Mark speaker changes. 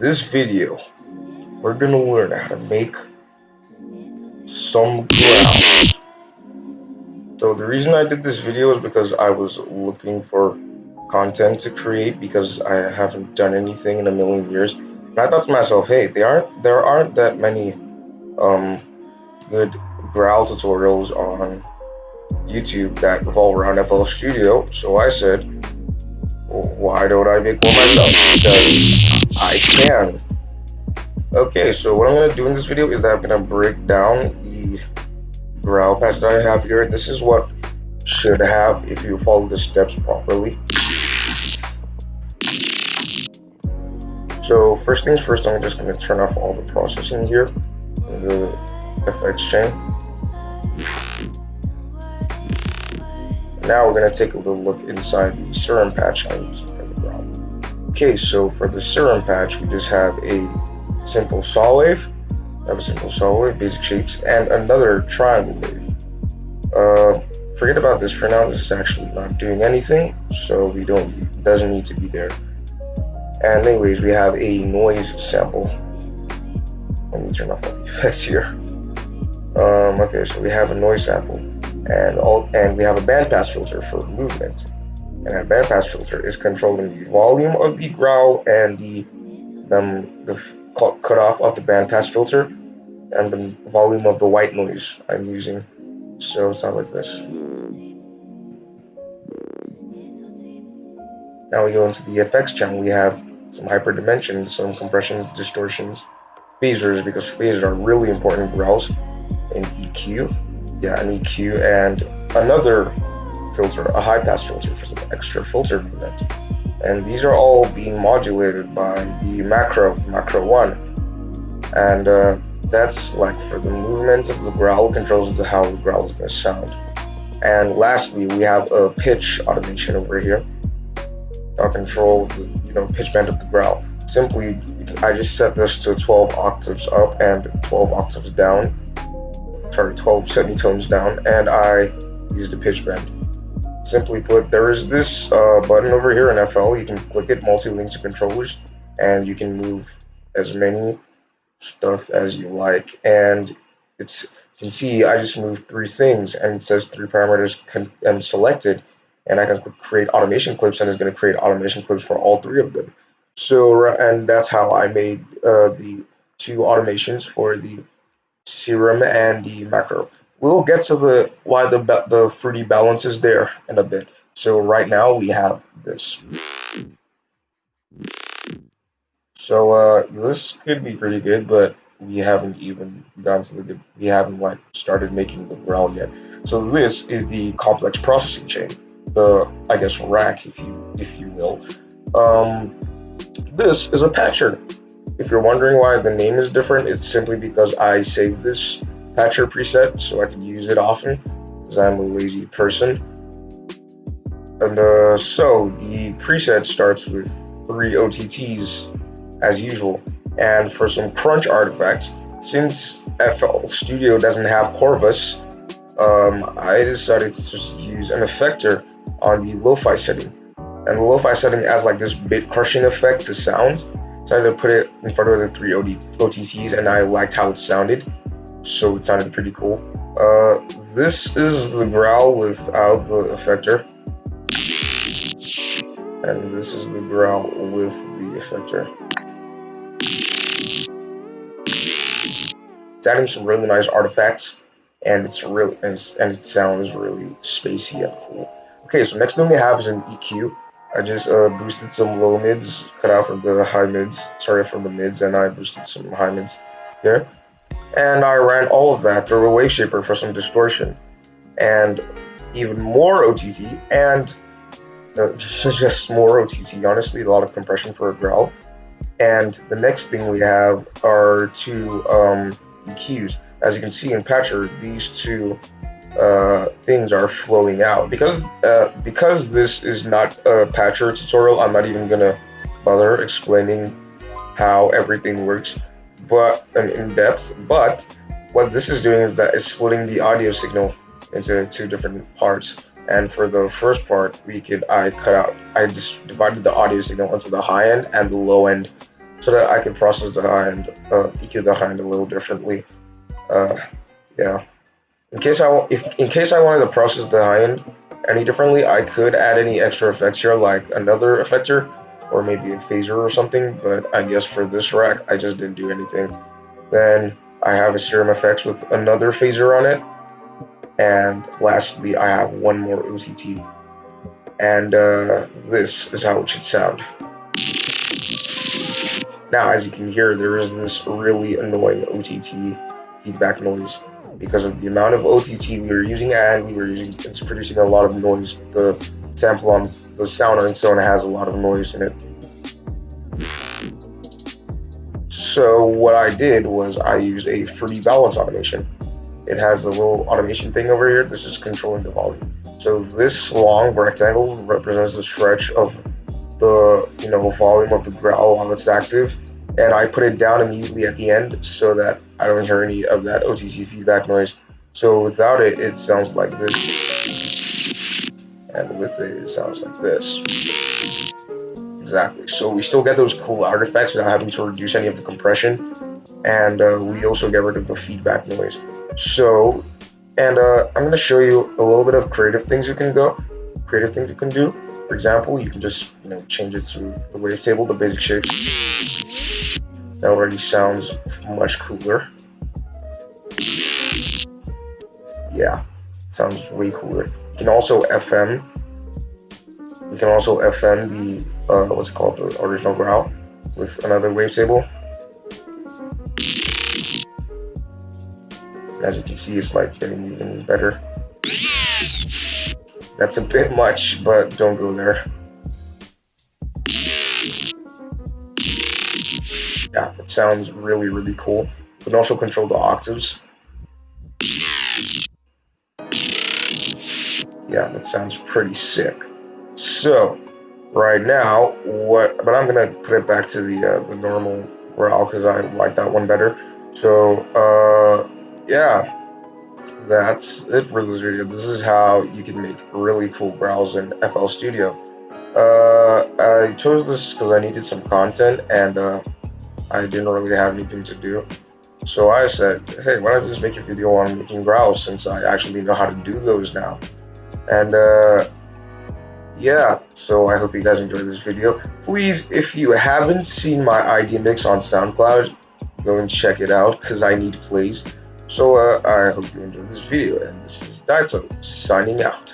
Speaker 1: this video, we're gonna learn how to make some growls. So the reason I did this video is because I was looking for content to create because I haven't done anything in a million years. And I thought to myself, hey, there aren't that many good growl tutorials on YouTube that revolve around FL Studio. So I said, well, why don't I make one myself? Because I can. Okay, so what I'm gonna do in this video is that I'm gonna break down the growl patch that I have here. This is what should have if you follow the steps properly. So first things first, I'm just gonna turn off all the processing here in the FX chain. Now we're gonna take a little look inside the serum patch I'm using for the growl. Okay, so for the serum patch, we just have a simple saw wave. Basic shapes, and another triangle wave. Forget about this for now. This is actually not doing anything, so it doesn't need to be there. And anyways, we have a noise sample. Let me turn off all the effects here. Okay, so we have a noise sample, and we have a bandpass filter for movement. And our bandpass filter is controlling the volume of the growl and the cutoff of the bandpass filter and the volume of the white noise I'm using. So it sounds like this. Now we go into the effects channel. We have some hyperdimension, some compression, distortions, phasers, because phasers are really important growls, and EQ. Yeah, an EQ, and another filter, a high pass filter for some extra filter movement. And these are all being modulated by the macro 1. And that's like for the movement of the growl, controls how the growl is going to sound. And lastly, we have a pitch automation over here. I'll control the pitch bend of the growl. Simply, I just set this to 12 octaves up and 12 octaves down. Sorry, 12 semitones down, and I use the pitch bend. Simply put, there is this button over here in FL. You can click it, multi-link to controllers, and you can move as many stuff as you like. And you can see I just moved 3 things, and it says 3 parameters selected, and I can create automation clips, and it's going to create automation clips for all 3 of them. So, and that's how I made the 2 automations for the serum and the macro. We'll get to why the fruity balance is there in a bit. So right now we have this. So this could be pretty good, but we haven't even gotten to the good. We haven't started making the growl yet. So this is the complex processing chain, the rack, if you will. This is a patcher. If you're wondering why the name is different, it's simply because I saved this patcher preset so I can use it often, because I'm a lazy person. And so the preset starts with 3 OTTs as usual. And for some crunch artifacts, since FL Studio doesn't have Corvus, I decided to just use an effector on the lo-fi setting. And the lo-fi setting has this bit crushing effect to sounds. So I had to put it in front of the 3 OTTs, and I liked how it sounded. So it sounded pretty cool. This is the growl without the effector. And this is the growl with the effector. It's adding some really nice artifacts, and it sounds really spacey and cool. Okay, so next thing we have is an EQ. I just boosted some low mids, cut out from the high mids, from the mids, and I boosted some high mids there. And I ran all of that through a wave shaper for some distortion, and even more OTT, and just more OTT, honestly, a lot of compression for a growl. And the next thing we have are 2 EQs. As you can see in Patcher, these 2 things are flowing out. Because this is not a Patcher tutorial, I'm not even gonna bother explaining how everything works, but in depth. But what this is doing is that it's splitting the audio signal into 2 different parts. And for the first part, I just divided the audio signal into the high end and the low end so that I can process the high end, EQ the high end a little differently. Uh, yeah. In case I wanted to process the high end any differently, I could add any extra effects here, like another effector or maybe a phaser or something. But I guess for this rack, I just didn't do anything. Then I have a serum effects with another phaser on it, and lastly, I have one more OTT. And this is how it should sound. Now, as you can hear, there is this really annoying OTT feedback noise because of the amount of OTT we were using, and it's producing a lot of noise. The sample on the sound on its own has a lot of noise in it. So what I did was I used a free balance automation. It has a little automation thing over here. This is controlling the volume. So this long rectangle represents the stretch of the volume of the growl while it's active, and I put it down immediately at the end so that I don't hear any of that OTC feedback noise. So without it, it sounds like this, and with it, it sounds like this. Exactly. So we still get those cool artifacts without having to reduce any of the compression, and we also get rid of the feedback noise. So, and I'm going to show you a little bit of creative things you can do. For example, you can just change it to the wavetable, the basic shape. That already sounds much cooler. Yeah, it sounds way cooler. You can also FM. You can also FM the what's it called, the original growl, with another wavetable. As you can see, it's like getting even better. That's a bit much, but don't go there. Yeah, it sounds really, really cool. You can also control the octaves. Yeah, that sounds pretty sick. So, right now, but I'm gonna put it back to the normal growl because I like that one better. So, yeah, that's it for this video. This is how you can make really cool growls in FL Studio. I chose this because I needed some content, and I didn't really have anything to do. So I said, hey, why don't I just make a video on making growls, since I actually know how to do those now. And yeah, so I hope you guys enjoyed this video. Please, if you haven't seen my ID mix on SoundCloud, go and check it out because I need plays. So I hope you enjoyed this video, and this is Daito signing out.